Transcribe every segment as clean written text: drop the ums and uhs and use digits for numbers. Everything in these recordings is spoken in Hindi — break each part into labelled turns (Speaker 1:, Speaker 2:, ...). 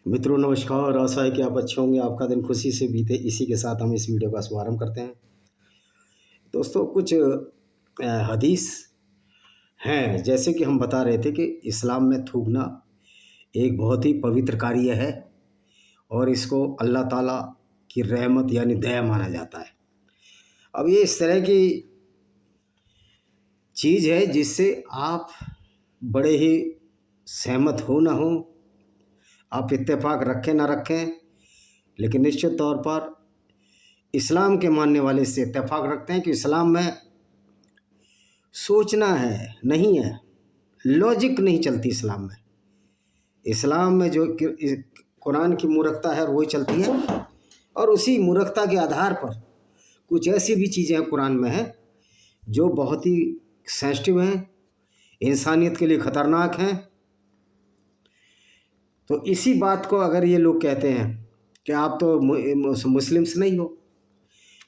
Speaker 1: मित्रों नमस्कार। आशा है कि आप अच्छे होंगे, आपका दिन खुशी से बीते। इसी के साथ हम इस वीडियो का शुभारंभ करते हैं। दोस्तों कुछ हदीस हैं, जैसे कि हम बता रहे थे कि इस्लाम में थूकना एक बहुत ही पवित्र कार्य है और इसको अल्लाह ताला की रहमत यानी दया माना जाता है। अब ये इस तरह की चीज़ है जिससे आप बड़े ही सहमत हो ना हो, आप इत्तेफाक रखें ना रखें, लेकिन निश्चित तौर पर इस्लाम के मानने वाले इससे इत्तेफाक रखते हैं कि इस्लाम में सोचना है, नहीं है, लॉजिक नहीं चलती इस्लाम में। इस्लाम में जो कुरान की मूर्खता है वही चलती है, और उसी मूर्खता के आधार पर कुछ ऐसी भी चीज़ें कुरान में हैं जो बहुत ही सेंसिटिव हैं, इंसानियत के लिए ख़तरनाक हैं। तो इसी बात को अगर ये लोग कहते हैं कि आप तो मुस्लिम्स नहीं हो,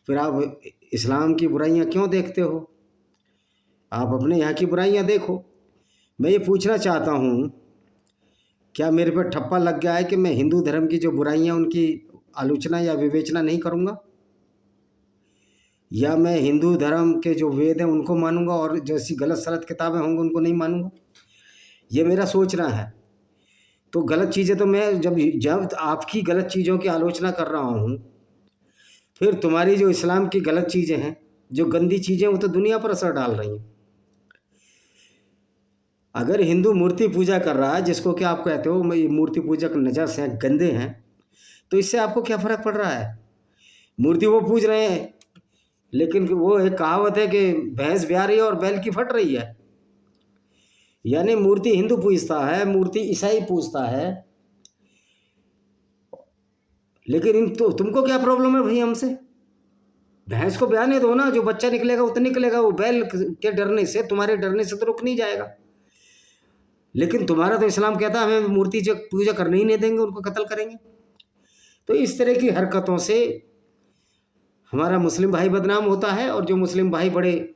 Speaker 1: फिर आप इस्लाम की बुराइयां क्यों देखते हो? आप अपने यहाँ की बुराइयां देखो। मैं ये पूछना चाहता हूँ, क्या मेरे पर ठप्पा लग गया है कि मैं हिंदू धर्म की जो बुराइयां उनकी आलोचना या विवेचना नहीं करूँगा, या मैं हिंदू धर्म के जो वेद हैं उनको मानूंगा और जैसी गलत सलत किताबें होंगी उनको नहीं मानूंगा? ये मेरा सोचना है। तो गलत चीज़ें तो मैं जब आपकी गलत चीज़ों की आलोचना कर रहा हूँ, फिर तुम्हारी जो इस्लाम की गलत चीज़ें हैं, जो गंदी चीज़ें, वो तो दुनिया पर असर डाल रही हैं। अगर हिंदू मूर्ति पूजा कर रहा है, जिसको क्या आप कहते हो ये मूर्ति पूजक नजस हैं, गंदे हैं, तो इससे आपको क्या फ़र्क पड़ रहा है? मूर्ति वो पूज रहे हैं, लेकिन वो एक कहावत है कि भैंस ब्याह रही है और बैल की फट रही है। यानी मूर्ति हिंदू पूजता है, मूर्ति ईसाई पूजता है, लेकिन तुमको क्या प्रॉब्लम है भाई हमसे? भैंस को ब्याने दो ना, जो बच्चा निकलेगा वो तो निकलेगा, वो बैल के डरने से, तुम्हारे डरने से तो रुक नहीं जाएगा। लेकिन तुम्हारा तो इस्लाम कहता है हमें मूर्ति जो पूजा करने ही नहीं देंगे, उनको कत्ल करेंगे। तो इस तरह की हरकतों से हमारा मुस्लिम भाई बदनाम होता है, और जो मुस्लिम भाई बड़े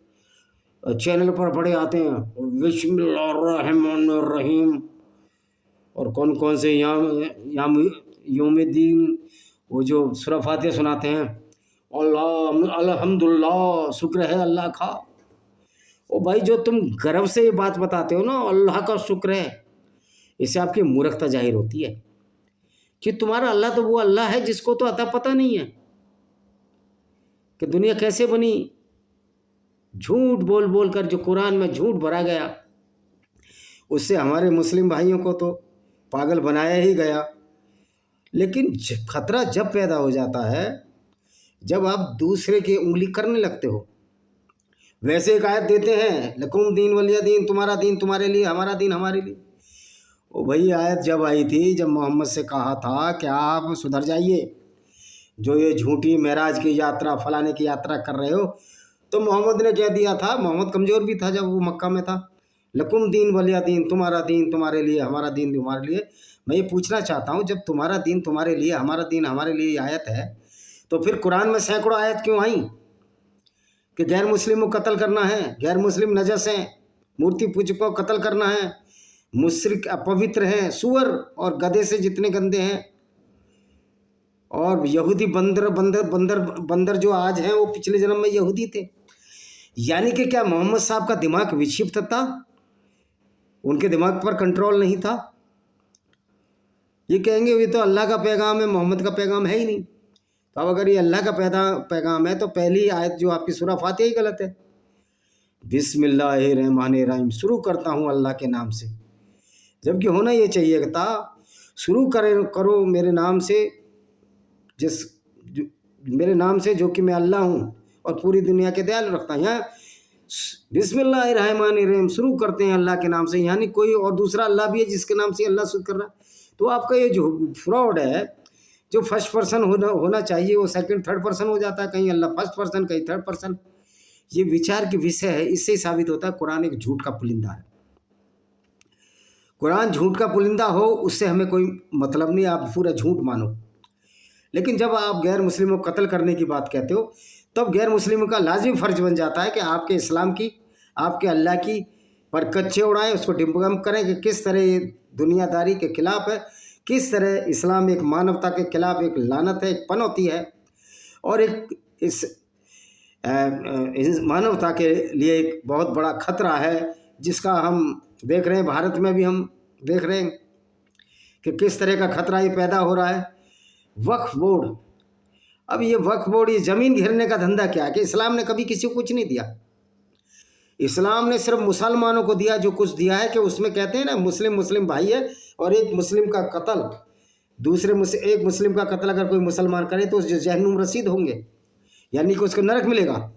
Speaker 1: चैनल पर बड़े आते हैं, बिस्मिल्लाहिर्रहमानिर्रहीम, और कौन कौन से यौमुद्दीन, वो जो सूरह फातिहा सुनाते हैं, अल्लाह अल्हम्दुलिल्लाह, शुक्र है अल्लाह का। ओ भाई, जो तुम गर्व से ये बात बताते हो ना, अल्लाह का शुक्र है, इससे आपकी मूर्खता जाहिर होती है कि तुम्हारा अल्लाह तो वो अल्लाह है जिसको तो अता पता नहीं है कि दुनिया कैसे बनी। झूठ बोल बोल कर जो कुरान में झूठ भरा गया, उससे हमारे मुस्लिम भाइयों को तो पागल बनाया ही गया। लेकिन खतरा जब पैदा हो जाता है जब आप दूसरे की उंगली करने लगते हो। वैसे एक आयत देते हैं, लकुम दीन वलिया दीन, तुम्हारा दीन तुम्हारे लिए, हमारा दीन हमारे लिए। ओ भाई, आयत जब आई थी, जब मोहम्मद से कहा था कि आप सुधर जाइए, जो ये झूठी महराज की यात्रा, फलाने की यात्रा कर रहे हो, तो मोहम्मद ने कह दिया था, मोहम्मद कमज़ोर भी था जब वो मक्का में था, लकुम दीन वलिया दीन, तुम्हारा दीन तुम्हारे लिए, हमारा दीन तुम्हारे लिए। मैं ये पूछना चाहता हूँ, जब तुम्हारा दीन तुम्हारे लिए, हमारा दीन हमारे लिए आयत है, तो फिर कुरान में सैकड़ों आयत क्यों आई कि गैर मुस्लिम को कत्ल करना है, गैर मुस्लिम नजस हैं, मूर्ति पूजकों को कत्ल करना है, मुश्रिक अपवित्र हैं, सुअर और गधे से जितने गंदे हैं, और यहूदी बंदर बंदर बंदर बंदर जो आज हैं वो पिछले जन्म में यहूदी थे। यानी कि क्या मोहम्मद साहब का दिमाग विक्षिप्त था? उनके दिमाग पर कंट्रोल नहीं था? ये कहेंगे ये तो अल्लाह का पैगाम है, मोहम्मद का पैगाम है ही नहीं। तो अब अगर ये अल्लाह का पैगाम है, तो पहली आयत जो आपकी सूरह फातिहा ही गलत है। बिस्मिल्लाहिर्रहमानिर्रहीम, शुरू करता हूँ अल्लाह के नाम से, जबकि होना ये चाहिए था शुरू करो मेरे नाम से, मेरे नाम से जो कि मैं अल्लाह हूँ और पूरी दुनिया के दयालु रखता हूँ। यहाँ बिस्मिल्लाहिर्रहमानिर्रहीम शुरू करते हैं अल्लाह के नाम से, यानी कोई और दूसरा अल्लाह भी है जिसके नाम से अल्लाह शुरू कर रहा है। तो आपका ये जो फ्रॉड है, जो फर्स्ट पर्सन होना चाहिए वो सेकंड थर्ड पर्सन हो जाता है, कहीं अल्लाह फर्स्ट पर्सन, कहीं थर्ड पर्सन। ये विचार की विषय है। इससे ही साबित होता है कुरान एक झूठ का पुलिंदा है। कुरान झूठ का पुलिंदा हो उससे हमें कोई मतलब नहीं, आप पूरा झूठ मानो। लेकिन जब आप गैर मुस्लिमों को कत्ल करने की बात कहते हो, तब गैर मुस्लिमों का लाजिमी फ़र्ज बन जाता है कि आपके इस्लाम की, आपके अल्लाह की पर कच्चे उड़ाएं, उसको डिम्बम करें कि किस तरह ये दुनियादारी के खिलाफ है, किस तरह इस्लाम एक मानवता के खिलाफ एक लानत है, एक पनौती है, और एक इस मानवता के लिए एक बहुत बड़ा खतरा है, जिसका हम देख रहे हैं। भारत में भी हम देख रहे हैं कि किस तरह का खतरा ये पैदा हो रहा है। वक्फ बोर्ड, अब ये वक्फ बोर्ड, ये ज़मीन घेरने का धंधा क्या है कि इस्लाम ने कभी किसी को कुछ नहीं दिया। इस्लाम ने सिर्फ मुसलमानों को दिया जो कुछ दिया है, कि उसमें कहते हैं ना, मुस्लिम भाई है, और एक मुस्लिम का कत्ल, एक मुस्लिम का कत्ल अगर कोई मुसलमान करे तो जहन्नुम रसीद होंगे, यानी कि उसको नरक मिलेगा।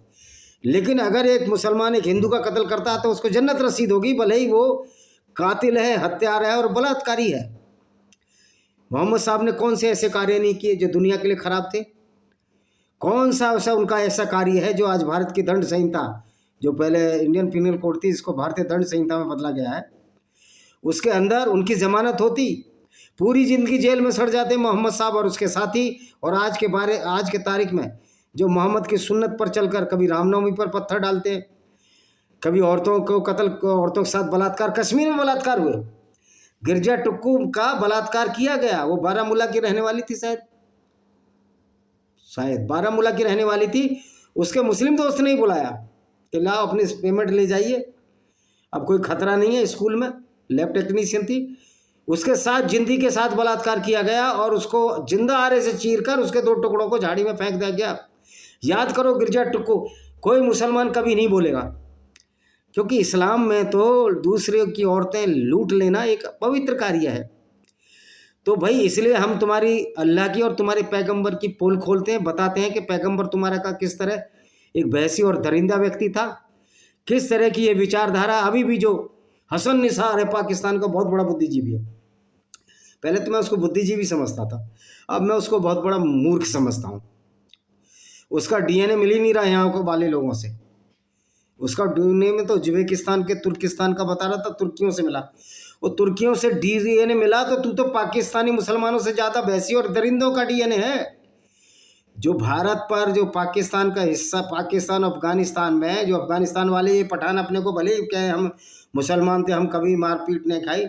Speaker 1: लेकिन अगर एक मुसलमान एक हिंदू का कत्ल करता है तो उसको जन्नत रसीद होगी, भले ही वो कातिल है, हत्यारा है और बलात्कारी है। मोहम्मद साहब ने कौन से ऐसे कार्य नहीं किए जो दुनिया के लिए खराब थे? कौन सा उनका ऐसा कार्य है जो आज भारत की दंड संहिता, जो पहले इंडियन पिनल कोड थी, इसको भारतीय दंड संहिता में बदला गया है, उसके अंदर उनकी जमानत होती, पूरी जिंदगी जेल में सड़ जाते मोहम्मद साहब और उसके साथी। और आज के तारीख में जो मोहम्मद की सुन्नत पर चलकर कभी रामनवमी पर पत्थर डालते हैं, कभी औरतों को कत्ल, औरतों के साथ बलात्कार, कश्मीर में बलात्कार हुए, गिरजा टुक्कू का बलात्कार किया गया। वो बारामूला की रहने वाली थी, शायद बारामूला की रहने वाली थी। उसके मुस्लिम दोस्त ने ही बुलाया कि लाओ अपनी पेमेंट ले जाइए, अब कोई खतरा नहीं है। स्कूल में लैब टेक्नीशियन थी, उसके साथ जिंदी के साथ बलात्कार किया गया और उसको जिंदा आरे से चीरकर उसके 2 टुकड़ों को झाड़ी में फेंक दिया गया। याद करो, गिरजा टुक्कू, कोई मुसलमान कभी नहीं बोलेगा, क्योंकि इस्लाम में तो दूसरे की औरतें लूट लेना एक पवित्र कार्य है। तो भाई इसलिए हम तुम्हारी अल्लाह की और तुम्हारे पैगंबर की पोल खोलते हैं, बताते हैं कि पैगंबर तुम्हारा का किस तरह एक भैंसी और दरिंदा व्यक्ति था, किस तरह की ये विचारधारा। अभी भी जो हसन निसार है पाकिस्तान का बहुत बड़ा बुद्धिजीवी है, पहले तो मैं उसको बुद्धिजीवी समझता था, अब मैं उसको बहुत बड़ा मूर्ख समझता हूँ। उसका डीएनए मिल ही नहीं रहा यहाँ को वाले लोगों से। उसका डीएनए में तो उज्बेकिस्तान के, तुर्किस्तान का बता रहा था, तुर्कियों से मिला। वो तुर्कियों से डीएनए मिला तो तू तो पाकिस्तानी मुसलमानों से ज़्यादा भैंसी और दरिंदों का डीएनए है। जो भारत पर, जो पाकिस्तान का हिस्सा, पाकिस्तान अफगानिस्तान में है, जो अफगानिस्तान वाले ये पठान अपने को भले कहे हम मुसलमान थे, हम कभी मारपीट नहीं खाई।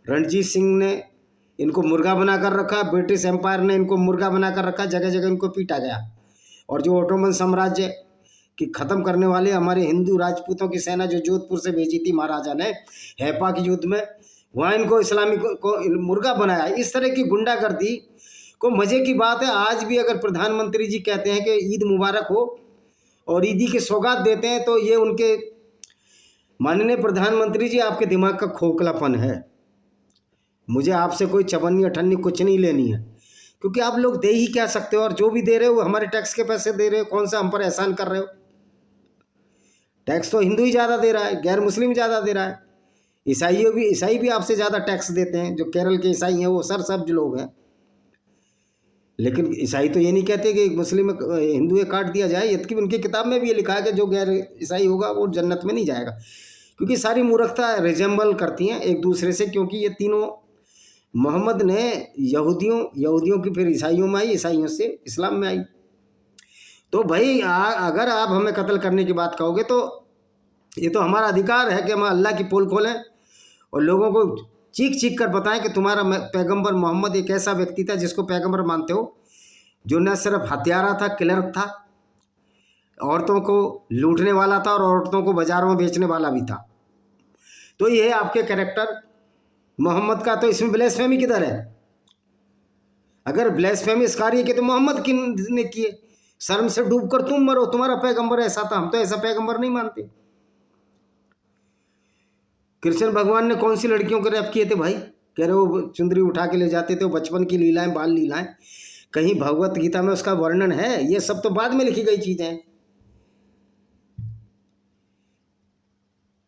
Speaker 1: रणजीत सिंह ने इनको मुर्गा बना कर रखा, ब्रिटिश एम्पायर ने इनको मुर्गा बना कर रखा, जगह जगह इनको पीटा गया। और जो ओटोमन साम्राज्य कि ख़त्म करने वाले हमारे हिंदू राजपूतों की सेना जो जोधपुर से भेजी थी महाराजा ने हैपा के युद्ध में, वहाँ इनको इस्लामी को मुर्गा बनाया। इस तरह की गुंडागर्दी को, मज़े की बात है, आज भी अगर प्रधानमंत्री जी कहते हैं कि ईद मुबारक हो और ईदी की सौगात देते हैं, तो ये उनके माननीय प्रधानमंत्री जी, आपके दिमाग का खोखलापन है। मुझे आपसे कोई चवन्नी अठन्नी कुछ नहीं लेनी है, क्योंकि आप लोग दे ही क्या सकते हो, और जो भी दे रहे हो हमारे टैक्स के पैसे दे रहे हो। कौन सा हम पर एहसान कर रहे हो? टैक्स तो हिंदू ही ज़्यादा दे रहा है, गैर मुस्लिम ज़्यादा दे रहा है। ईसाई भी आपसे ज़्यादा टैक्स देते हैं। जो केरल के ईसाई हैं वो सरसब्ज लोग हैं, लेकिन ईसाई तो ये नहीं कहते कि मुस्लिम हिंदू काट दिया जाए। यद्यपि उनकी किताब में भी ये लिखा है कि जो गैर ईसाई होगा वो जन्नत में नहीं जाएगा, क्योंकि सारी मूर्खता रिजेंबल करती हैं एक दूसरे से। क्योंकि ये तीनों, मोहम्मद ने यहूदियों की फिर ईसाइयों में आई, ईसाइयों से इस्लाम में आई। तो भाई अगर आप हमें कत्ल करने की बात कहोगे तो ये तो हमारा अधिकार है कि हम अल्लाह की पोल खोलें और लोगों को चीख कर बताएं कि तुम्हारा पैगंबर मोहम्मद एक ऐसा व्यक्ति था जिसको पैगंबर मानते हो, जो न सिर्फ हत्यारा था, क्लर्क था, औरतों को लूटने वाला था और औरतों को बाजारों में बेचने वाला भी था। तो ये आपके कैरेक्टर मोहम्मद का, तो इसमें ब्लेसफेमी किधर है? अगर ब्लेसफेमी इस कार्य के तो मोहम्मद ने किए। शर्म से डूबकर तुम मरो, तुम्हारा पैगंबर ऐसा था, हम तो ऐसा पैगंबर नहीं मानते। कृष्ण भगवान ने कौन सी लड़कियों को रेप किए थे भाई? कह रहे वो चुंदरी उठा के ले जाते थे, बचपन की लीलाएं, बाल लीलाएं। कहीं भगवत गीता में उसका वर्णन है? ये सब तो बाद में लिखी गई चीजें हैं।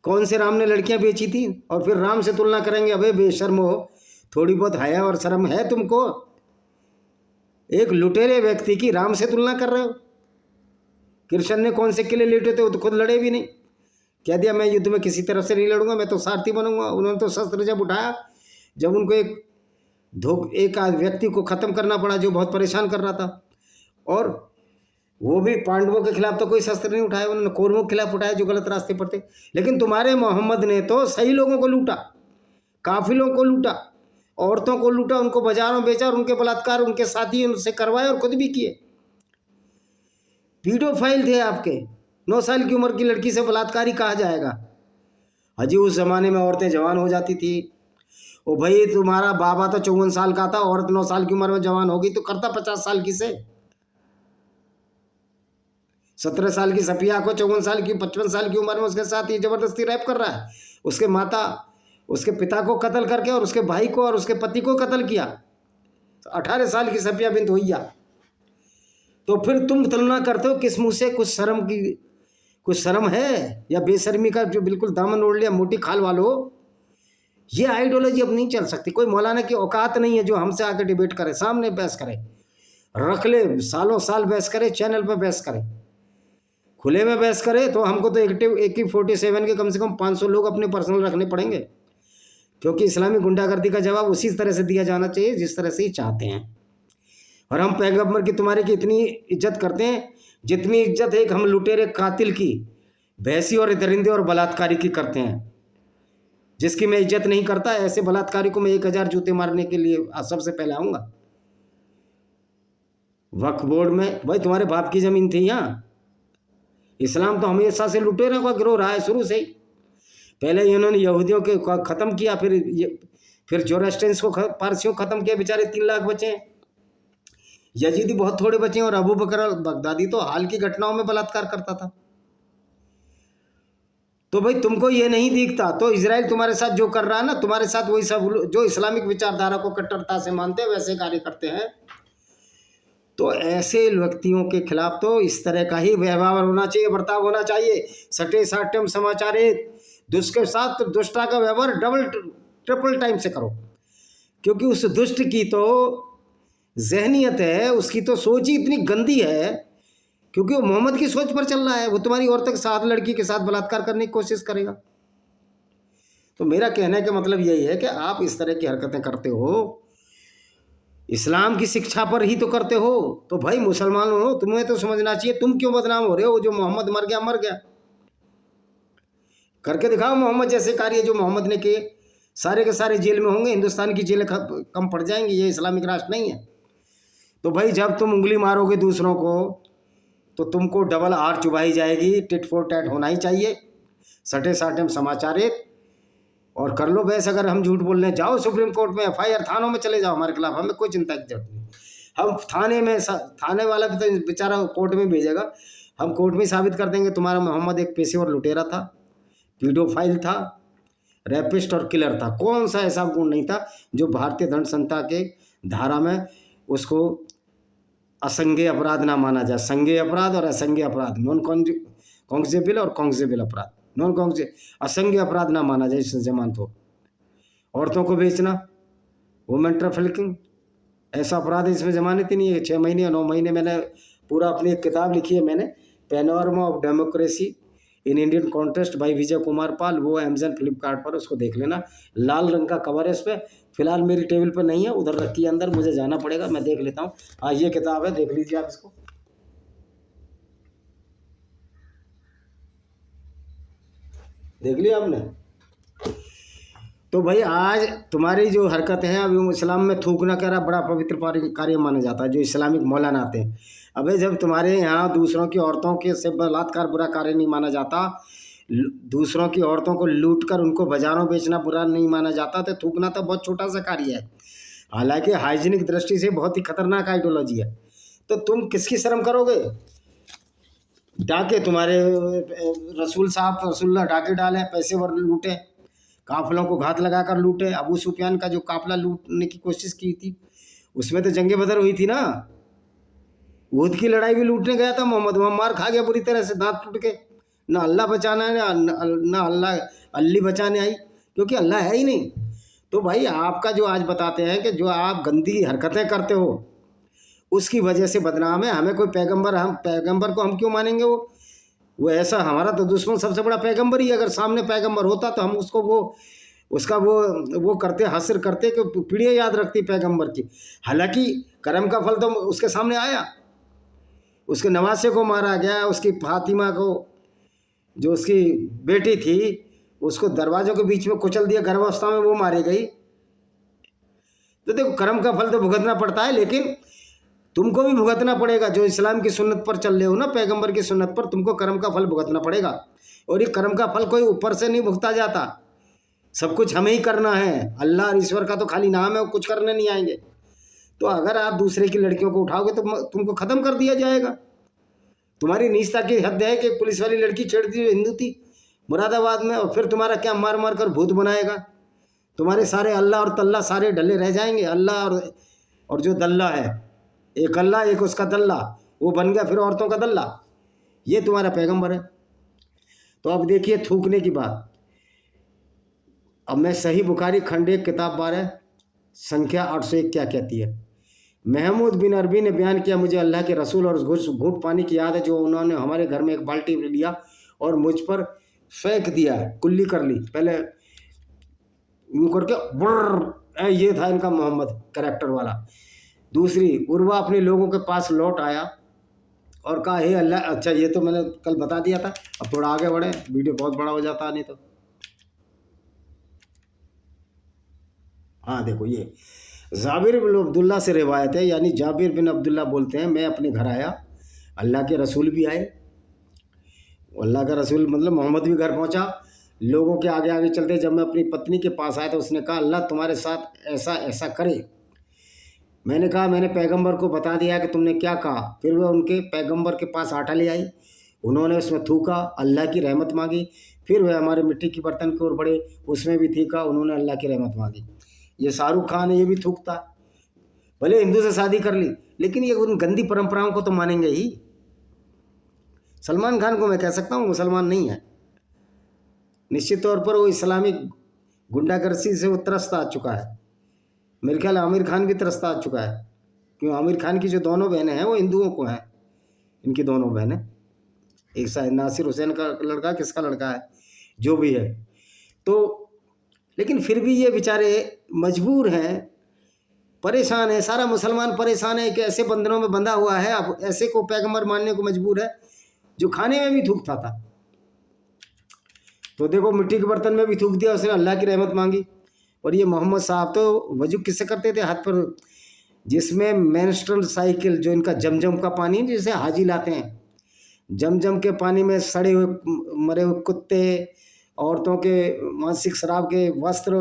Speaker 1: कौन से राम ने लड़कियां बेची थी और फिर राम से तुलना करेंगे? अबे बेशर्म हो, थोड़ी बहुत हया और शर्म है तुमको? एक लुटेरे व्यक्ति की राम से तुलना कर रहे हो। कृष्ण ने कौन से किले लूटे थे? वो तो खुद लड़े भी नहीं। कह दिया मैं युद्ध में किसी तरफ से नहीं लड़ूंगा, मैं तो सारथी बनूंगा। उन्होंने तो शस्त्र जब उठाया, जब उनको एक व्यक्ति को ख़त्म करना पड़ा जो बहुत परेशान कर रहा था, और वो भी पांडवों के खिलाफ तो कोई शस्त्र नहीं उठाया, उन्होंने कौरवों के खिलाफ उठाया जो गलत रास्ते पर थे। लेकिन तुम्हारे मोहम्मद ने तो सही लोगों को लूटा, काफिलों को लूटा, औरतों को लूटा, उनको बाजारों बेचा और उनके बलात्कार उनके साथी उनसे करवाए और खुद भी किए। पीडोफाइल थे आपके। 9 साल की उम्र की लड़की से बलात्कारी कहा जाएगा? अजी उस जमाने में औरतें जवान हो जाती थी। ओ भाई तुम्हारा बाबा तो 54 साल का था, औरत 9 साल की उम्र में जवान होगी तो करता 50 साल की से। 17 साल की सफिया को 54 साल की 55 साल की उम्र में उसके साथ ये जबरदस्ती रैप कर रहा है। उसके माता उसके पिता को कत्ल करके और उसके भाई को और उसके पति को कत्ल किया। 18 साल की सफिया बिंत हुईया। तो फिर तुम तुलना करते हो किस मुंह से? कुछ शर्म है या बेशर्मी का जो बिल्कुल दामन ओढ़ लिया मोटी खाल वालों। ये आइडियोलॉजी अब नहीं चल सकती। कोई मौलाना की औकात नहीं है जो हमसे आके डिबेट करे, सामने बहस करे, रख ले, सालों साल बहस करे, चैनल पर बहस करे, खुले में बहस करे। तो हमको तो AK-47 के कम से कम 500 लोग अपने पर्सनल रखने पड़ेंगे, क्योंकि इस्लामी गुंडागर्दी का जवाब उसी तरह से दिया जाना चाहिए जिस तरह से ही चाहते हैं। और हम पैगंबर की तुम्हारे की इतनी इज्जत करते हैं जितनी इज्जत एक हम लुटेरे कातिल की, भैंसी और दरिंदे और बलात्कारी की करते हैं। जिसकी मैं इज्जत नहीं करता, ऐसे बलात्कारी को मैं 1000 जूते मारने के लिए सबसे पहले आऊँगा। वक्फ बोर्ड में भाई तुम्हारे बाप की ज़मीन थी यहाँ। इस्लाम तो हमेशा से लुटेरों का गिरोह रहा है शुरू से ही। पहले इन्होंने यहूदियों के ख़त्म किया, फिर जोरास्ट्रियंस को पारसियों ख़त्म किया, बेचारे 3 लाख बचे। यजीदी बहुत थोड़े बचे और अबू बकर अल बगदादी तो हाल की घटनाओं में बलात्कार करता था। तो भाई तुमको ये नहीं दिखता तो इजराइल तुम्हारे साथ जो कर रहा है ना, तुम्हारे साथ वही सब जो इस्लामिक विचारधारा को कट्टरता से मानते हैं वैसे कार्य करते हैं। तो ऐसे व्यक्तियों के खिलाफ तो इस तरह का ही व्यवहार होना चाहिए, बर्ताव होना चाहिए। सटे साटम समाचारित दुष्ट के साथ दुष्टा का व्यवहार डबल ट्रिपल टाइम से करो, क्योंकि उस दुष्ट की तो जहनियत है, उसकी तो सोच ही इतनी गंदी है, क्योंकि वो मोहम्मद की सोच पर चल रहा है। वो तुम्हारी औरत के साथ लड़की के साथ बलात्कार करने की कोशिश करेगा। तो मेरा कहने का मतलब यही है कि आप इस तरह की हरकतें करते हो इस्लाम की शिक्षा पर ही तो करते हो। तो भाई मुसलमान हो, तुम्हें तो समझना चाहिए तुम क्यों बदनाम हो रहे हो। जो मोहम्मद मर गया मर गया, करके दिखाओ मोहम्मद जैसे कार्य जो मोहम्मद ने किए। सारे के सारे जेल में होंगे, हिंदुस्तान की जेलें कम पड़ जाएंगी। ये इस्लामिक राष्ट्र नहीं है। तो भाई जब तुम उंगली मारोगे दूसरों को तो तुमको डबल आर चुभाई जाएगी। टिट फॉर टैट होना ही चाहिए, सटे साटे में समाचारित। और कर लो बहस। अगर हम झूठ बोलने जाओ सुप्रीम कोर्ट में, FIR थानों में चले जाओ हमारे खिलाफ, हमें कोई चिंता की जरूरत नहीं। हम थाने वाला भी तो बेचारा कोर्ट में भेजेगा, हम कोर्ट में साबित कर देंगे तुम्हारा मोहम्मद एक पेशेवर लुटेरा था, पीडोफाइल था, रैपिस्ट और किलर था। कौन सा ऐसा गुण नहीं था जो भारतीय दंड संहिता के धारा में उसको असंज्ञेय अपराध ना माना जाए। संज्ञेय अपराध और असंज्ञेय अपराध, नॉन कॉन्ग्जेबल और कॉन्ग्जेबल अपराध, नॉन कॉन्ग्जे असंज्ञेय अपराध ना माना जाए इस जमानत हो। औरतों को बेचना, वुमेन ट्रैफिकिंग, ऐसा अपराध है इसमें जमानत ही नहीं है। 6 महीने या 9 महीने मैंने पूरा अपनी एक किताब लिखी है मैंने, panorama of democracy in Indian contest by Vijay Kumar Pal. वो अमेजन फ्लिपकार्ट पर उसको देख लेना। लाल रंग का कवर है इस पर। फिलहाल मेरी टेबल पर नहीं है, उधर रखी है अंदर, मुझे जाना पड़ेगा, मैं देख लेता हूँ। हाँ ये किताब है, देख लीजिए आप इसको। देख लिया आपने? तो भाई आज तुम्हारी जो हरकत है, अभी इस्लाम में थूकना कह रहा बड़ा पवित्र कार्य माना जाता है जो इस्लामिक मौलाना आते हैं। अबे जब तुम्हारे यहाँ दूसरों की औरतों के से बलात्कार बुरा कार्य नहीं माना जाता, दूसरों की औरतों को लूट कर उनको बाजारों बेचना बुरा नहीं माना जाता, तो थूकना तो बहुत छोटा सा कार्य है। हालांकि हाइजीनिक दृष्टि से बहुत ही खतरनाक आइडियोलॉजी है। तो तुम किसकी शर्म करोगे? डाके तुम्हारे रसूल साहब रसूलुल्लाह डाके डाले, पैसे वर लूटे, काफिलों को घात लगाकर लूटे। अबू सुफियान का जो काफिला लूटने की कोशिश की थी उसमें तो जंगे बदर हुई थी ना। उहद की लड़ाई भी लूटने गया था मोहम्मद, वहाँ मार खा गया बुरी तरह से, दांत टूट के। ना अल्लाह बचाना है ना अल्लाह अल्ली बचाने आई, क्योंकि अल्लाह है ही नहीं। तो भाई आपका जो आज बताते हैं कि जो आप गंदी हरकतें करते हो उसकी वजह से बदनाम है। हमें कोई पैगंबर, हम पैगंबर को हम क्यों मानेंगे? वो ऐसा हमारा तो दुश्मन सबसे बड़ा पैगंबर ही। अगर सामने पैगंबर होता तो हम उसको वो करते, हसर करते कि पीढ़ियाँ याद रखती पैगंबर की। हालांकि कर्म का फल तो उसके सामने आया। उसके नवासे को मारा गया, उसकी फातिमा को जो उसकी बेटी थी उसको दरवाज़ों के बीच में कुचल दिया, गर्भावस्था में वो मारी गई। तो देखो कर्म का फल तो भुगतना पड़ता है, लेकिन तुमको भी भुगतना पड़ेगा। जो इस्लाम की सुन्नत पर चल रहे हो ना, पैगंबर की सुन्नत पर, तुमको कर्म का फल भुगतना पड़ेगा। और ये कर्म का फल कोई ऊपर से नहीं भुगता जाता, सब कुछ हमें ही करना है। अल्लाह और ईश्वर का तो खाली नाम है, वो कुछ करने नहीं आएंगे। तो अगर आप दूसरे की लड़कियों को उठाओगे तो तुमको ख़त्म कर दिया जाएगा। तुम्हारी नीचता की हद है कि पुलिस वाली लड़की छेड़ दी, हिंदू थी मुरादाबाद में, और फिर तुम्हारा क्या मार मार कर भूत बनाएगा। तुम्हारे सारे अल्लाह और तल्ला सारे डले रह जाएंगे। अल्लाह और जो दल्ला है, एक अल्लाह एक उसका दल्ला, वो बन गया फिर औरतों का दल्ला। ये तुम्हारा पैगंबर है। तो अब देखिए थूकने की बात। अब मैं सही बुखारी खंड 1 किताब 12 संख्या 801 क्या कहती है। महमूद बिन अरबी ने बयान किया, मुझे अल्लाह के रसूल और उस घूंट पानी की याद है जो उन्होंने हमारे घर में एक बाल्टी में लिया और मुझ पर फेंक दिया, कुल्ली कर ली। पहले यूँ करके बुर्र, ये था इनका मोहम्मद कैरेक्टर वाला। दूसरी, उर्वा अपने लोगों के पास लौट आया और कहा, हे अल्लाह। अच्छा, ये तो मैंने कल बता दिया था, अब थोड़ा आगे बढ़े, वीडियो बहुत बड़ा हो जाता नहीं तो। हाँ देखो, ये जाबिर बिन अब्दुल्ला से रिवायत है, यानी जाबिर बिन अब्दुल्ला बोलते हैं, मैं अपने घर आया, अल्लाह के रसूल भी आए। अल्लाह का रसूल मतलब मोहम्मद भी घर पहुंचा। लोगों के आगे आगे चलते जब मैं अपनी पत्नी के पास आया तो उसने कहा, अल्लाह तुम्हारे साथ ऐसा ऐसा करे। मैंने कहा, मैंने पैगंबर को बता दिया कि तुमने क्या कहा। फिर वह उनके पैगंबर के पास आटा ले आई, उन्होंने उसमें थूका, अल्लाह की रहमत मांगी। फिर वह हमारे मिट्टी की बर्तन की ओर बढ़े, उसमें भी थीका, उन्होंने अल्लाह की रहमत मांगी। ये शाहरुख खान है, ये भी थूकता, भले हिंदू से शादी कर ली, लेकिन ये उन गंदी परंपराओं को तो मानेंगे ही। सलमान खान को मैं कह सकता हूँ मुसलमान नहीं है, निश्चित तौर पर वो इस्लामिक गुंडागर्दी से वो त्रस्त आ चुका है। मेरे ख्याल आमिर खान भी त्रस्त आ चुका है, क्यों आमिर खान की जो दोनों बहनें हैं वो हिंदुओं को हैं। इनकी दोनों बहनें, एक शायद नासिर हुसैन का लड़का, किसका लड़का है, जो भी है। तो लेकिन फिर भी ये बेचारे मजबूर हैं, परेशान है। सारा मुसलमान परेशान है कि ऐसे बंधनों में बंधा हुआ है, अब ऐसे को पैगंबर मानने को मजबूर है जो खाने में भी थूकता था। तो देखो, मिट्टी के बर्तन में भी थूक दिया उसने, अल्लाह की रहमत मांगी। और ये मोहम्मद साहब तो वजू किससे करते थे, हाथ पर, जिसमें मेंस्ट्रुअल साइकिल, जो इनका जमजम का पानी जिसे हाजी लाते हैं, जमजम के पानी में सड़े हुए मरे हुए कुत्ते, औरतों के मासिक शराब के वस्त्र,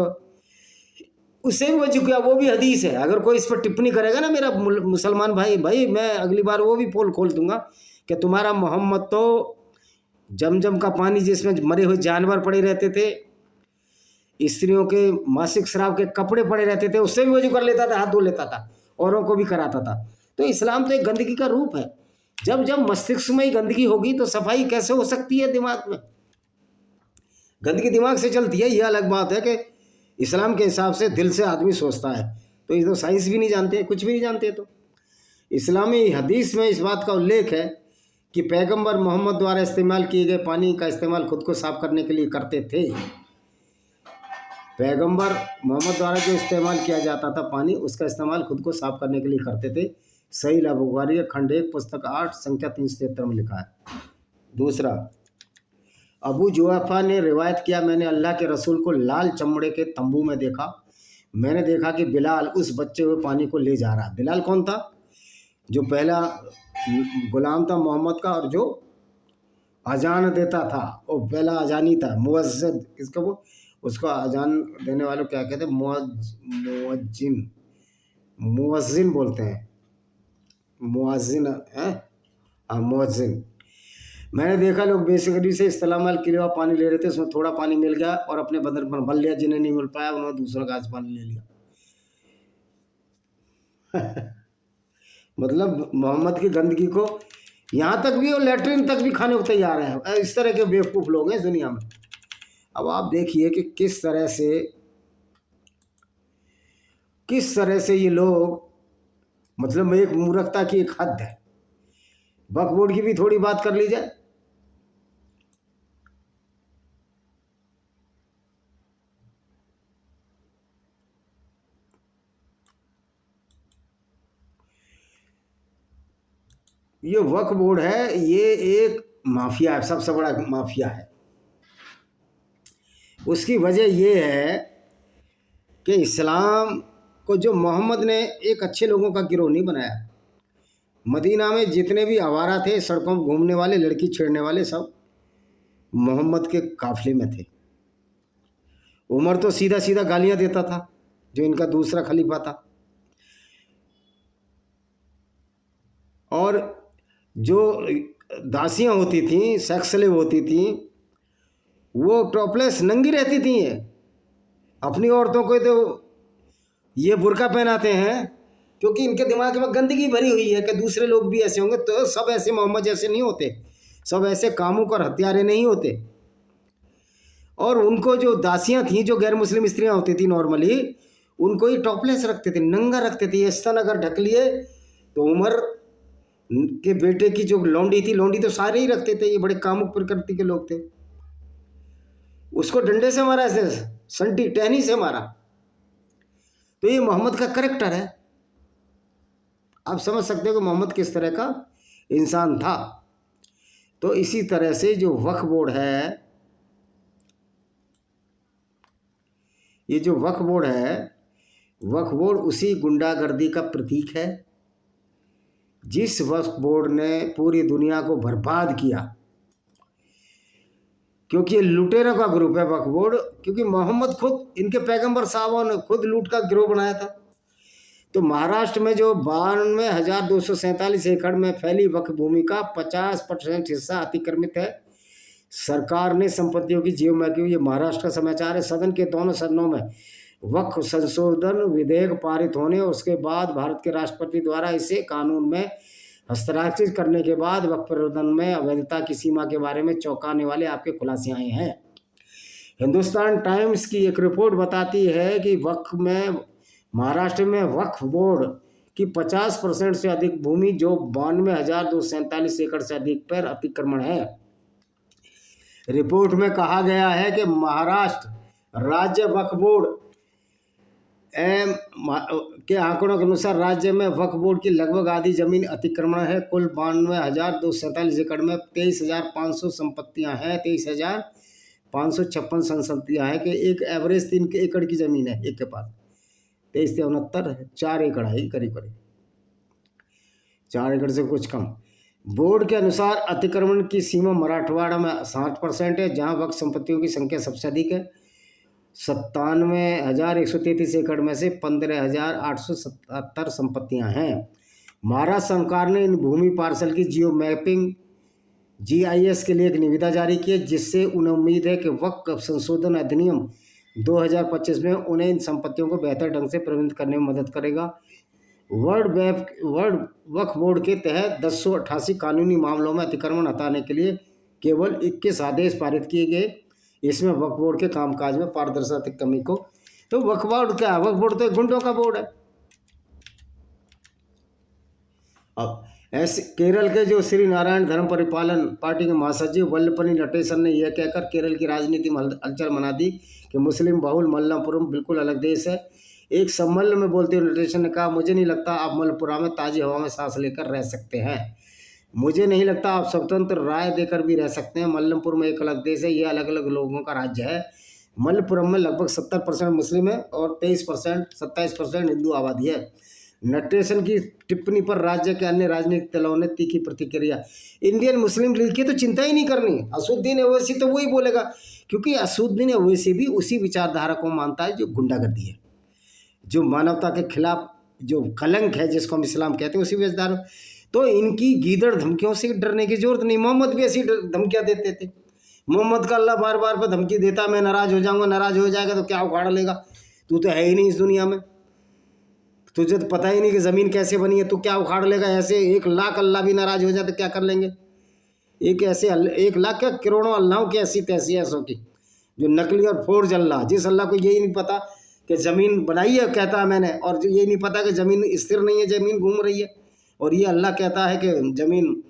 Speaker 1: उससे भी वजू किया। वो भी हदीस है। अगर कोई इस पर टिप्पणी करेगा ना मेरा मुसलमान भाई, मैं अगली बार वो भी पोल खोल दूंगा कि तुम्हारा मोहम्मद तो जमजम का पानी जिसमें मरे हुए जानवर पड़े रहते थे, स्त्रियों के मासिक शराब के कपड़े पड़े रहते थे, उससे भी वजू कर लेता था, हाथ धो लेता था, औरों को भी कराता था। तो इस्लाम तो एक गंदगी का रूप है। जब जब मस्तिष्क में ही गंदगी होगी तो सफाई कैसे हो सकती है दिमाग में। गंदगी दिमाग से चलती है, यह अलग बात है कि इस्लाम के हिसाब से दिल से आदमी सोचता है। तो ये तो साइंस भी नहीं जानते, कुछ भी नहीं जानते। तो इस्लामी हदीस में इस बात का उल्लेख है कि पैगंबर मोहम्मद द्वारा इस्तेमाल किए गए पानी का इस्तेमाल खुद को साफ करने के लिए करते थे। पैगंबर मोहम्मद द्वारा जो इस्तेमाल किया जाता था पानी, उसका इस्तेमाल खुद को साफ करने के लिए करते थे। सही बुखारी खंड 1 पुस्तक 8 संख्या 373 में लिखा है। दूसरा, अबू जुआफा ने रिवायत किया, मैंने अल्लाह के रसूल को लाल चमड़े के तंबू में देखा। मैंने देखा कि बिलाल उस बच्चे हुए पानी को ले जा रहा। बिलाल कौन था? जो पहला गुलाम था मोहम्मद का, और जो अजान देता था, वो पहला अजानी था, मुअज्जिन। इसको वो उसको अजान देने वालों क्या कहते हैं? मुअज्जिन बोलते हैं, मुअज्जिन है, हाँ मुअज्जिन। मैंने देखा लोग बेसब्री से इस्तेमाल के लिए पानी ले रहे थे, उसमें थोड़ा पानी मिल गया और अपने बदन पर भर लिया। जिन्हें नहीं मिल पाया उन्होंने दूसरा घास पानी ले लिया। मतलब मोहम्मद की गंदगी को यहाँ तक भी और लेटरिन तक भी खाने को तैयार हैं। इस तरह के बेवकूफ़ लोग हैं दुनिया में। अब आप देखिए कि किस तरह से ये लोग, मतलब एक मूर्खता की एक हद है। बकबोर्ड की भी थोड़ी बात कर ली जाए। ये वक्फ बोर्ड है, ये एक माफिया है, सबसे बड़ा माफिया है। उसकी वजह ये है कि इस्लाम को जो मोहम्मद ने एक अच्छे लोगों का गिरोह नहीं बनाया। मदीना में जितने भी आवारा थे, सड़कों में घूमने वाले, लड़की छेड़ने वाले, सब मोहम्मद के काफिले में थे। उमर तो सीधा सीधा गालियां देता था, जो इनका दूसरा खलीफा था। और जो दासियां होती थीं, सेक्स स्लेव होती थीं, वो टॉपलेस नंगी रहती थी। ये अपनी औरतों को तो ये बुर्का पहनाते हैं क्योंकि इनके दिमाग में गंदगी भरी हुई है कि दूसरे लोग भी ऐसे होंगे, तो सब ऐसे मोहम्मद जैसे नहीं होते, सब ऐसे कामुक और हत्यारे नहीं होते। और उनको जो दासियां थीं, जो गैर मुस्लिम स्त्रियां होती थी नॉर्मली, उनको ही टॉपलेस रखते थे, नंगा रखते थे। ये स्तन अगर ढक लिए तो उमर के बेटे की जो लौंडी थी, लौंडी तो सारे ही रखते थे, ये बड़े कामुक प्रकृति के लोग थे। उसको डंडे से मारा, ऐसे संटी टहनी से मारा। तो ये मोहम्मद का करैक्टर है। आप समझ सकते हो कि मोहम्मद किस तरह का इंसान था। तो इसी तरह से जो वक्फ बोर्ड है, ये जो वक्फ बोर्ड है, वक्फ बोर्ड उसी गुंडागर्दी का प्रतीक है जिस वक्फ बोर्ड ने पूरी दुनिया को बर्बाद किया। क्योंकि ये लुटेरों का ग्रुप है वक्फ बोर्ड, क्योंकि मोहम्मद खुद, इनके पैगंबर साहबों ने खुद लूट का गिरोह बनाया था। तो महाराष्ट्र में जो 92,247 एकड़ में फैली वक्फ भूमि का 50% हिस्सा अतिक्रमित है। सरकार ने संपत्तियों की जियो मैगी, ये महाराष्ट्र का समाचार है। सदन के दोनों सदनों में वक्फ संशोधन विधेयक पारित होने और उसके बाद भारत के राष्ट्रपति द्वारा इसे कानून में हस्ताक्षरित करने के बाद वक्फ प्रबंधन में अवैधता की सीमा के बारे में चौंकाने वाले आपके खुलासे आए हैं। हिंदुस्तान टाइम्स की एक रिपोर्ट बताती है कि वक्फ में, महाराष्ट्र में वक्फ बोर्ड की 50% से अधिक भूमि, जो 92,247 एकड़ से अधिक पर अतिक्रमण है। रिपोर्ट में कहा गया है कि महाराष्ट्र राज्य वक्फ बोर्ड के आंकड़ों के अनुसार राज्य में वक्फ बोर्ड की लगभग आधी जमीन अतिक्रमण है। कुल 92,247 एकड़ में 23,500 संपत्तियां हैं, 23,556 संपत्तियां हैं कि एक एवरेज 3 एकड़ की जमीन है एक के पास। 23 से 69, 4 एकड़ है करीब करीब, 4 एकड़ से कुछ कम। बोर्ड के अनुसार अतिक्रमण की सीमा मराठवाड़ा में 60% है, जहां वक्फ संपत्तियों की संख्या सबसे अधिक है। 97,133 एकड़ में से 15,877 संपत्तियां हैं। महाराष्ट्र सरकार ने इन भूमि पार्सल की जियो मैपिंग GIS के लिए एक निविदा जारी की है, जिससे उन्हें उम्मीद है कि वक्फ संशोधन अधिनियम 2025 में उन्हें इन संपत्तियों को बेहतर ढंग से प्रबंधित करने में मदद करेगा। वर्ल्ड वक्फ बोर्ड के तहत 1088 कानूनी मामलों में अतिक्रमण हटाने के लिए केवल 21 आदेश पारित किए गए। इसमें वक्फ बोर्ड के कामकाज में पारदर्शिता की कमी को, तो वक्फ बोर्ड क्या है? वक्फ बोर्ड तो गुंडों का बोर्ड है। अब ऐसे केरल के जो श्री नारायण धर्म परिपालन पार्टी के महासचिव वल्लपनी नटेशन ने यह कहकर केरल की राजनीति में हलचल मना दी कि मुस्लिम बहुल मल्लपुरम बिल्कुल अलग देश है। एक सम्मेलन में बोलते हुए नटेशन ने कहा, मुझे नहीं लगता आप मलपुरम में ताज़ी हवा में सांस लेकर रह सकते हैं। मुझे नहीं लगता आप स्वतंत्र राय देकर भी रह सकते हैं। मल्लपुरम एक अलग देश है, ये अलग अलग लोगों का राज्य है। मलपुरम में लगभग 70% मुस्लिम है और 27% हिंदू आबादी है। नटेशन की टिप्पणी पर राज्य के अन्य राजनीतिक दलों ने तीखी प्रतिक्रिया। इंडियन मुस्लिम लीग की तो चिंता ही नहीं करनी, असुद्दीन ओवैसी तो वही बोलेगा, क्योंकि असुद्दीन ओवैसी भी उसी विचारधारा को मानता है जो गुंडागर्दी है, जो मानवता के खिलाफ जो कलंक है, जिसको हम इस्लाम कहते हैं, उसी विचारधारा। तो इनकी गीदड़ धमकियों से डरने की जरूरत नहीं। मोहम्मद भी ऐसी धमकियां देते थे। मोहम्मद का अल्लाह बार बार पर धमकी देता, मैं नाराज हो जाऊंगा, नाराज हो जाएगा तो क्या उखाड़ लेगा, तू तो है ही नहीं इस दुनिया में, तुझे तो पता ही नहीं कि ज़मीन कैसे बनी है, तू क्या उखाड़ लेगा। ऐसे 1 लाख अल्लाह भी नाराज हो जाए तो क्या कर लेंगे। एक ऐसे 1 लाख क्या करोड़ों अल्लाहों की ऐसी तैसी ऐसों की जो नकली और फोर्ज अल्लाह, जिस अल्लाह को यही नहीं पता कि ज़मीन बनाई है, कहता है मैंने, और ये नहीं पता कि ज़मीन स्थिर नहीं है, ज़मीन घूम रही है। और ये अल्लाह कहता है कि ज़मीन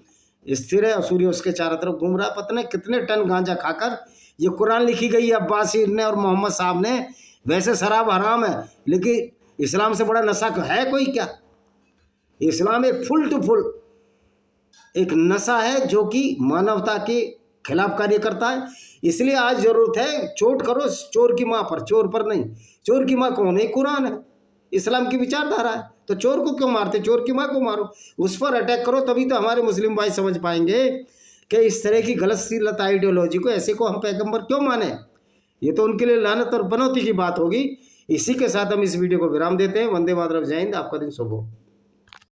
Speaker 1: स्थिर है और सूर्य उसके चारों तरफ घूम रहा है। पता नहीं कितने टन गांजा खाकर ये कुरान लिखी गई है अब्बासी ने और मोहम्मद साहब ने। वैसे शराब हराम है, लेकिन इस्लाम से बड़ा नशा है कोई क्या? इस्लाम एक फुल टू फुल एक नशा है जो कि मानवता के खिलाफ कार्य करता है। इसलिए आज जरूरत है चोट करो चोर की माँ पर, चोर पर नहीं। चोर की माँ कौन है? कुरान है। इस्लाम की विचारधारा है। तो चोर को क्यों मारते, चोर की माँ को मारो, उस पर अटैक करो, तभी तो हमारे मुस्लिम भाई समझ पाएंगे कि इस तरह की गलत सी लत आइडियोलॉजी को, ऐसे को हम पैगंबर क्यों माने। ये तो उनके लिए लानत और बनौती की बात होगी। इसी के साथ हम इस वीडियो को विराम देते हैं। वंदे मातरम, जय हिंद, आपका दिन शुभ हो।